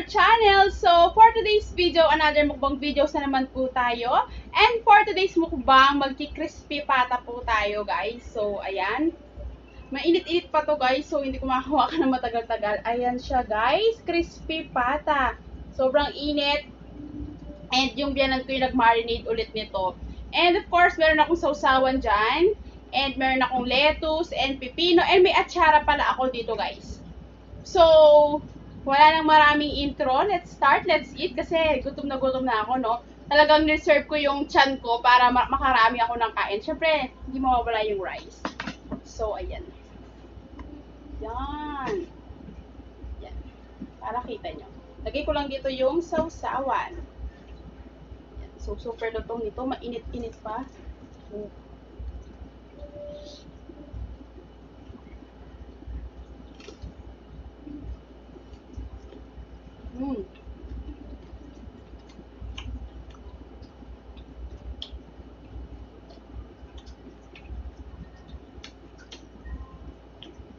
channel. So, for today's video, another mukbang videos na naman po tayo. And for today's mukbang, magki-crispy pata po tayo, guys. So, ayan. Mainit-init pa to, guys. So, hindi ko makahawakan ng matagal-tagal. Ayan siya, guys. Crispy pata. Sobrang init. And yung biyanan ko yung nag-marinate ulit nito. And of course, meron akong sausawan dyan. And meron akong lettuce and pipino. And may atsara pala ako dito, guys. So, wala nang maraming intro. Let's start. Let's eat. Kasi gutom na ako, no? Talagang reserve ko yung chan ko para makarami ako ng kain. Siyempre, hindi mawawala yung rice. So, ayan. Yan. Yan. Para kita nyo. Lagay ko lang dito yung sausawan. Yan. So, super lutong nito. Mainit-init pa.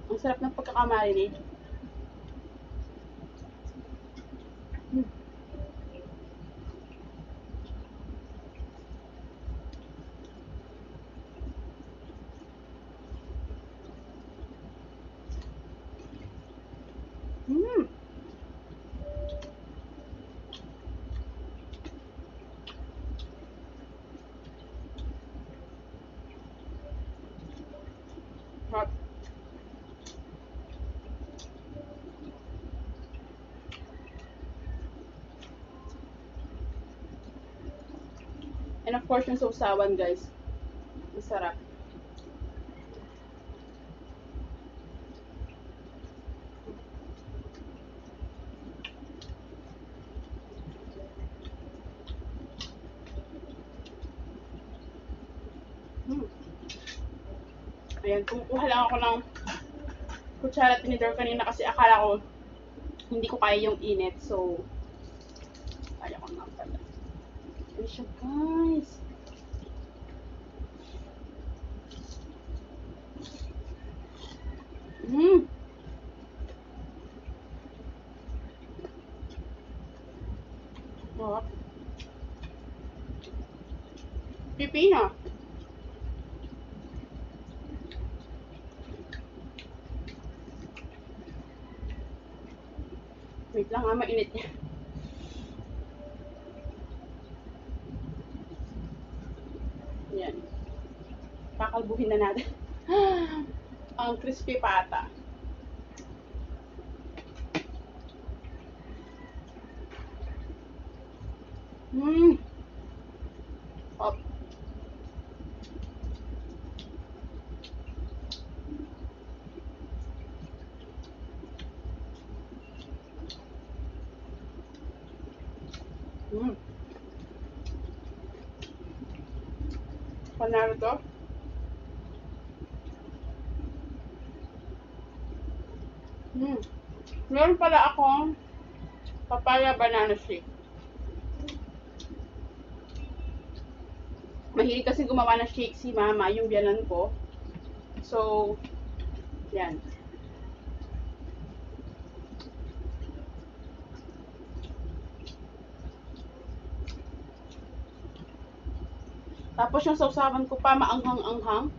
Ang sarap ng pagkakamarinate. Hot. And of course, yung sausawan, guys. Masarap. Ayan, kumukuha lang ako ng kutsara tinidor kanina kasi akala ko hindi ko kaya yung init. So, kaya ko na pala. Ayan siya, guys. Oh. Pipino. Wait lang ha, mainit yan. Yan. Kakalbuhin na natin. Ang crispy pata. Up. Panalo to. Meron pala akong papaya banana shake. Mahilig kasi gumawa ng shake si mama, yung biyanan ko. So, yan. Tapos yung sausawan ko pa, maanghang-anghang.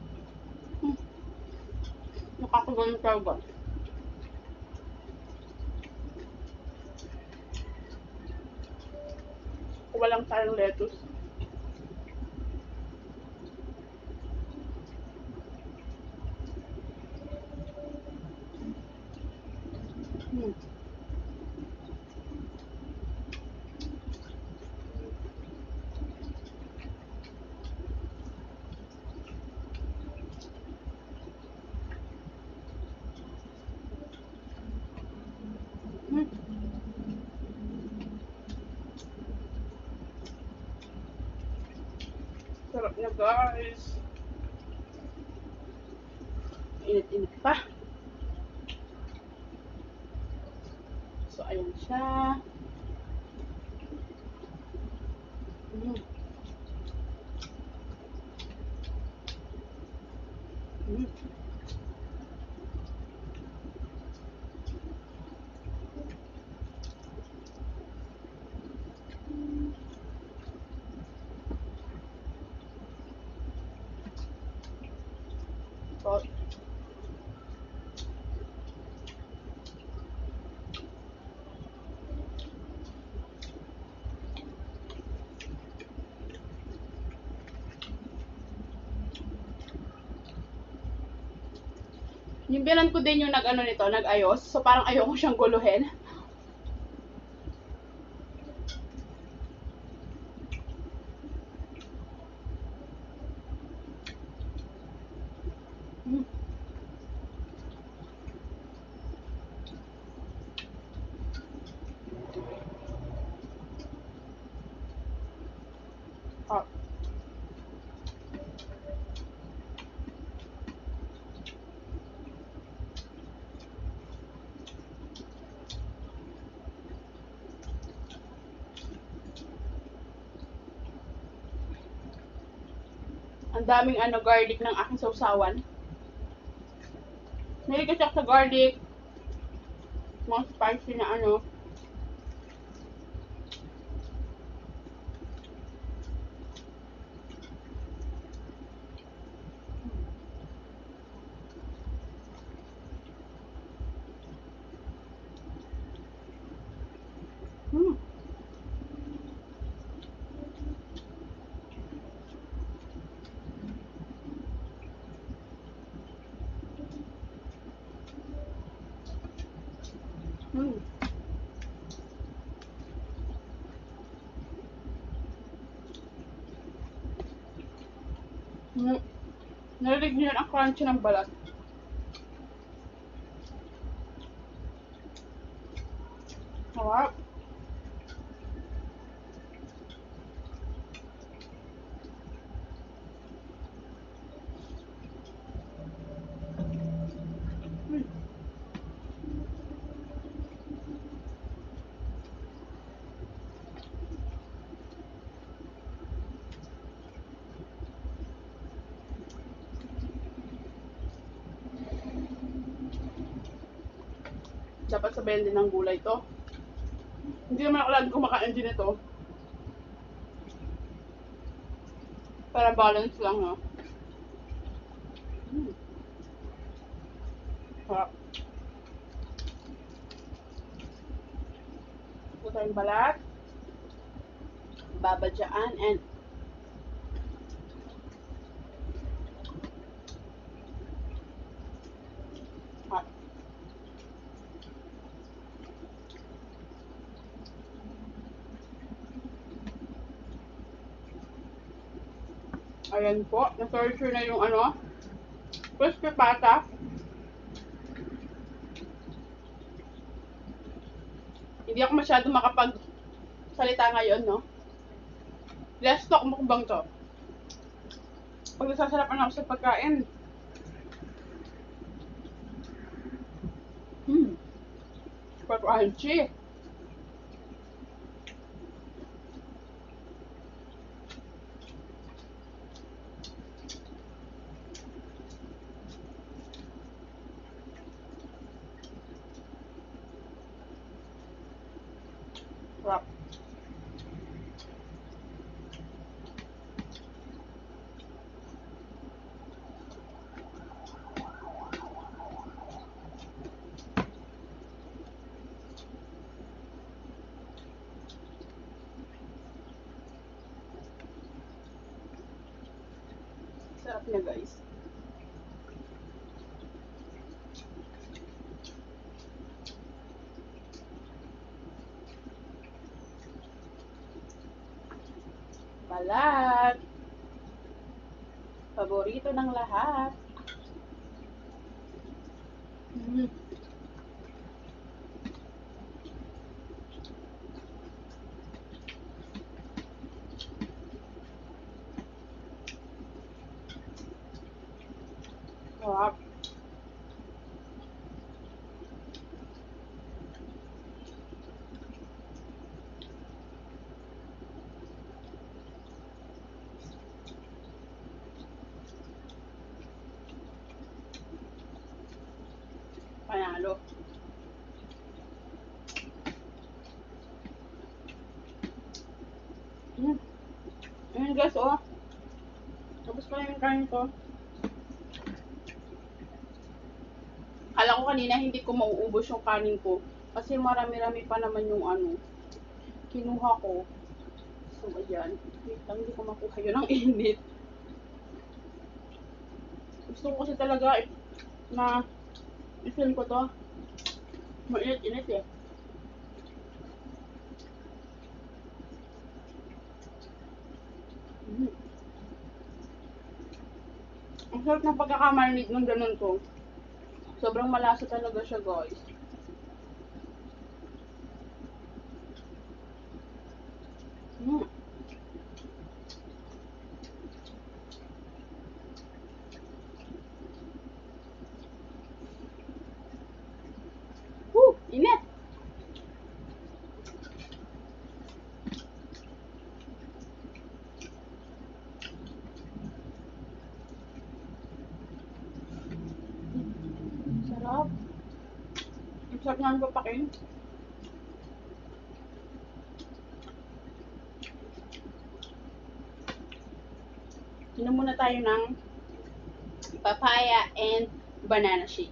Nakakagulo talaga. Kuha lang tayong lettuce. Sarap na, guys. Init-init pa. So, ayan siya. Yung bilan ko din yung nag-ano nito, nag-ayos. So, parang ayoko siyang guluhin. Mm. Oh. Ang daming ano, garlic ng aking sausawan. Mahilig kasi ako sa garlic, mga spicy na ano. Hmm. Hmm. Hmm. Narinig niyo yun ang crunchy ng balat. Sarap. Hmm. Dapat sabayan din ng gulay to. Hindi naman ako lagi kumakain din ito. Para balance lang, no? Hmm. Sarap. Ito tayong balat. Babadyaan and hot. Ayan po. Na-torture na yung ano, crispy pata. Hindi ako masyado makapag-salita ngayon, no? Let's talk mukbang to. Pag nasasarapan ako sa pagkain. Hmm. Super crunchy. Sarap. Sarap niya, guys. Balat. Paborito ng lahat. Mm. Sarap. Panalo. Mm. Ayan, guys, oh. Tapos pa yung kain ko. Kala ko kanina hindi ko mauubos yung kanin ko. Kasi marami-rami pa naman yung ano, kinuha ko. So, ayan. Wait lang, hindi ko makuha yun ang init. Gusto ko kasi talaga na I-film ko to. Mainit-init eh. Mm. Ang sarap ng pagkakamarinate ng ganun ko. Sobrang malasa talaga siya, guys. Mm. Woo! Init! Sarap. Ang sarap nga ng papakin. Inom muna tayo ng papaya and banana shake.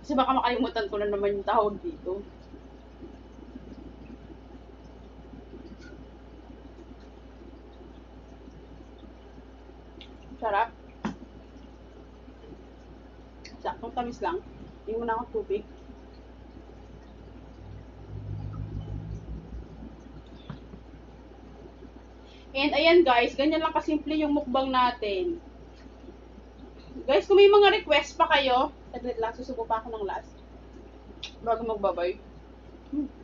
Kasi baka makalimutan ko na naman yung tawag dito. Sarap. Saktong tamis lang. Hindi mo na akong tubig. And ayan guys, ganyan lang kasimple yung mukbang natin. Guys, kung may mga request pa kayo, saglit lang, susubo pa ako ng last. Bago magbabay.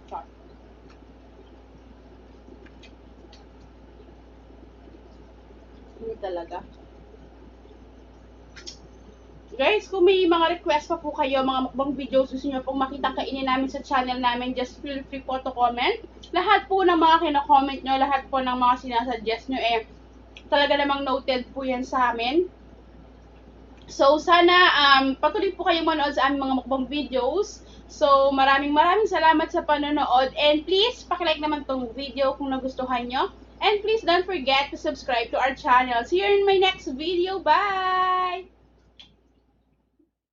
Sarap. Hindi talaga. Guys, kung may mga request pa po kayo, mga mukbang videos, gusto nyo pong makita kainin namin sa channel namin, just feel free po to comment. Lahat po ng mga kino-comment nyo, lahat po ng mga sinasuggest nyo, talaga namang noted po yan sa amin. So, sana patuloy po kayong manood sa aming mga mukbang videos. So, maraming salamat sa panonood. And please, pakilike naman tong video kung nagustuhan nyo. And please don't forget to subscribe to our channel. See you in my next video. Bye!